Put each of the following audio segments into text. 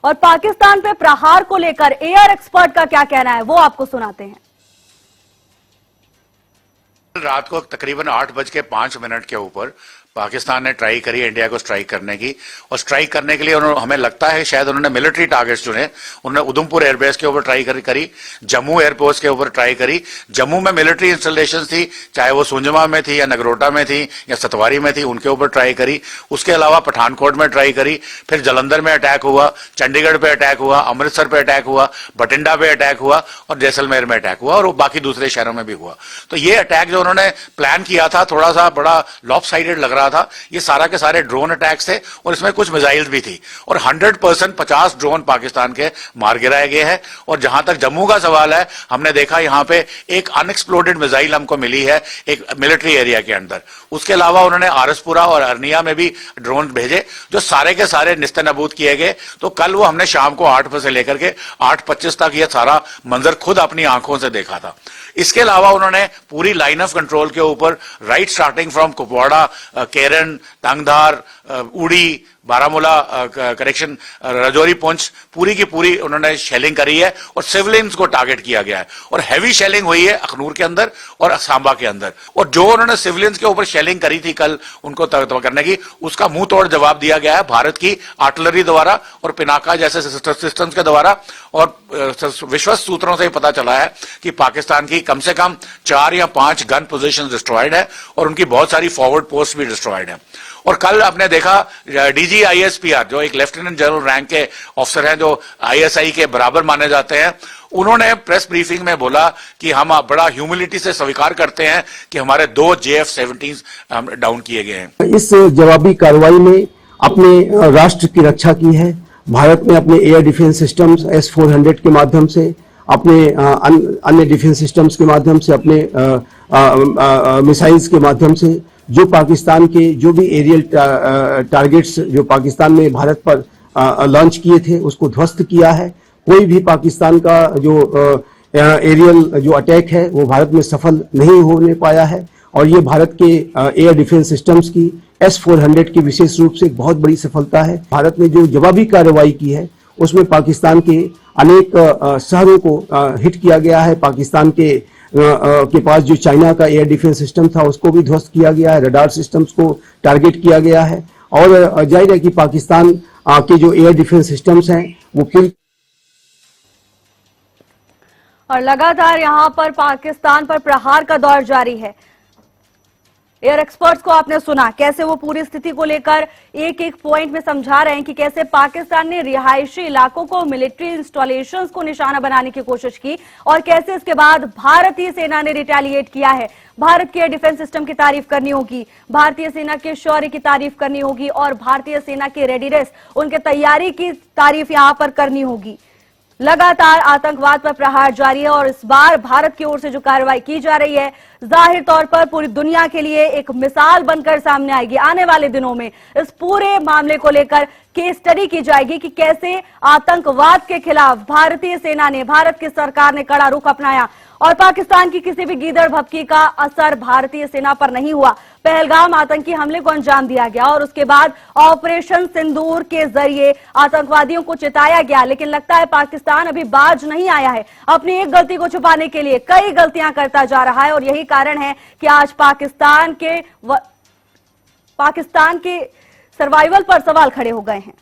और पाकिस्तान पे प्रहार को लेकर एयर एक्सपर्ट का क्या कहना है वो आपको सुनाते हैं। रात को तकरीबन 8:05 के ऊपर पाकिस्तान ने ट्राई करी इंडिया को स्ट्राइक करने की, और स्ट्राइक करने के लिए हमें लगता है शायद उन्होंने मिलिट्री टारगेट्स चुने। उन्होंने उधमपुर एयरबेस के ऊपर ट्राई करी, जम्मू एयरपोर्ट के ऊपर ट्राई करी। जम्मू में मिलिट्री इंस्टॉलेशन थी, चाहे वो सुंजमा में थी या नगरोटा में थी या सतवारी में थी, उनके ऊपर ट्राई करी। उसके अलावा पठानकोट में ट्राई करी, फिर जलंधर में अटैक हुआ, चंडीगढ़ पे अटैक हुआ, अमृतसर पे अटैक हुआ, बठिंडा पे अटैक हुआ और जैसलमेर में अटैक हुआ, और बाकी दूसरे शहरों में भी हुआ। तो ये अटैक जो उन्होंने प्लान किया था थोड़ा सा बड़ा लॉपसाइडेड लग रहा था। ये सारा के सारे ड्रोन अटैक्स थे और इसमें कुछ मिसाइल्स भी थी, और 100% 50 ड्रोन पाकिस्तान के मार गिराए गए हैं। और जहां तक जम्मू का सवाल है, हमने देखा यहां पे एक अनएक्सप्लोडेड मिसाइल हमको मिली है एक मिलिट्री एरिया के अंदर। उसके अलावा उन्होंने आरसपुरा और अरनिया में भी ड्रोन भेजे जो सारे के सारे निस्तेनाबूद किए गए। तो कल वो हमने शाम को 8 बजे से लेकर के 8:25 तक ये सारा मंजर खुद अपनी आंखों से देखा था। इसके अलावा उन्होंने पूरी लाइन ऑफ कंट्रोल के ऊपर राइट स्टार्टिंग फ्रॉम कुपवाड़ा, केरन, तंगधार, उड़ी, बारामूला, करेक्शन, राजौरी, पुंछ, पूरी की पूरी उन्होंने शेलिंग करी है और सिविलियंस को टारगेट किया गया है। और हैवी शेलिंग हुई है अखनूर के अंदर और सांबा के अंदर। और जो उन्होंने सिविलियंस के ऊपर शेलिंग करी थी कल उनको करने की, उसका मुंह तोड़ जवाब दिया गया है भारत की आर्टिलरी द्वारा और पिनाका जैसे सिस्टम्स के द्वारा। और विश्वस्त सूत्रों से पता चला है कि पाकिस्तान की कम से कम 4 या 5 गन पोजीशन डिस्ट्रॉयड है और उनकी बहुत सारी फॉरवर्ड पोस्ट भी डिस्ट्रॉयड है। और कल आपने देखा डीजी आईएसपीआर जो एक लेफ्टिनेंट जनरल रैंक के ऑफिसर हैं जो आईएसआई के बराबर माने जाते हैं, उन्होंने प्रेस ब्रीफिंग में बोला कि हम बड़ा ह्यूमिलिटी से स्वीकार करते हैं कि हमारे 2 JF-17 डाउन किए गए हैं। इस जवाबी कार्रवाई में अपने राष्ट्र की रक्षा की है। भारत ने अपने एयर डिफेंस सिस्टम्स S-400 के माध्यम से, अपने अन्य डिफेंस सिस्टम्स के माध्यम से, अपने मिसाइल्स के माध्यम से जो पाकिस्तान के जो भी एरियल टारगेट्स जो पाकिस्तान ने भारत पर लॉन्च किए थे उसको ध्वस्त किया है। कोई भी पाकिस्तान का जो एरियल जो अटैक है वो भारत में सफल नहीं होने पाया है। और ये भारत के एयर डिफेंस सिस्टम्स की S-400 की विशेष रूप से एक बहुत बड़ी सफलता है। भारत ने जो जवाबी कार्रवाई की है उसमें पाकिस्तान के अनेक शहरों को हिट किया गया है। पाकिस्तान के पास जो चाइना का एयर डिफेंस सिस्टम था उसको भी ध्वस्त किया गया है, रडार सिस्टम्स को टारगेट किया गया है। और जाहिर है कि पाकिस्तान के जो एयर डिफेंस सिस्टम्स हैं वो पूरी और लगातार यहां पर पाकिस्तान पर प्रहार का दौर जारी है। एयर एक्सपर्ट्स को आपने सुना कैसे वो पूरी स्थिति को लेकर एक एक पॉइंट में समझा रहे हैं कि कैसे पाकिस्तान ने रिहायशी इलाकों को, मिलिट्री इंस्टॉलेशंस को निशाना बनाने की कोशिश की और कैसे इसके बाद भारतीय सेना ने रिटेलिएट किया है। भारत के डिफेंस सिस्टम की तारीफ करनी होगी, भारतीय सेना के शौर्य की तारीफ करनी होगी और भारतीय सेना की रेडीनेस, उनके तैयारी की तारीफ यहां पर करनी होगी। लगातार आतंकवाद पर प्रहार जारी है और इस बार भारत की ओर से जो कार्रवाई की जा रही है जाहिर तौर पर पूरी दुनिया के लिए एक मिसाल बनकर सामने आएगी। आने वाले दिनों में इस पूरे मामले को लेकर केस स्टडी की जाएगी कि कैसे आतंकवाद के खिलाफ भारतीय सेना ने, भारत की सरकार ने कड़ा रुख अपनाया और पाकिस्तान की किसी भी गीदड़ भपकी का असर भारतीय सेना पर नहीं हुआ। पहलगाम आतंकी हमले को अंजाम दिया गया और उसके बाद ऑपरेशन सिंदूर के जरिए आतंकवादियों को चिताया गया, लेकिन लगता है पाकिस्तान अभी बाज नहीं आया है। अपनी एक गलती को छुपाने के लिए कई गलतियां करता जा रहा है और यही कारण है कि आज पाकिस्तान के सर्वाइवल पर सवाल खड़े हो गए हैं।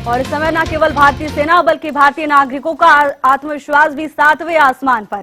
और इस समय न केवल भारतीय सेना बल्कि भारतीय नागरिकों का आत्मविश्वास भी 7वें आसमान पर।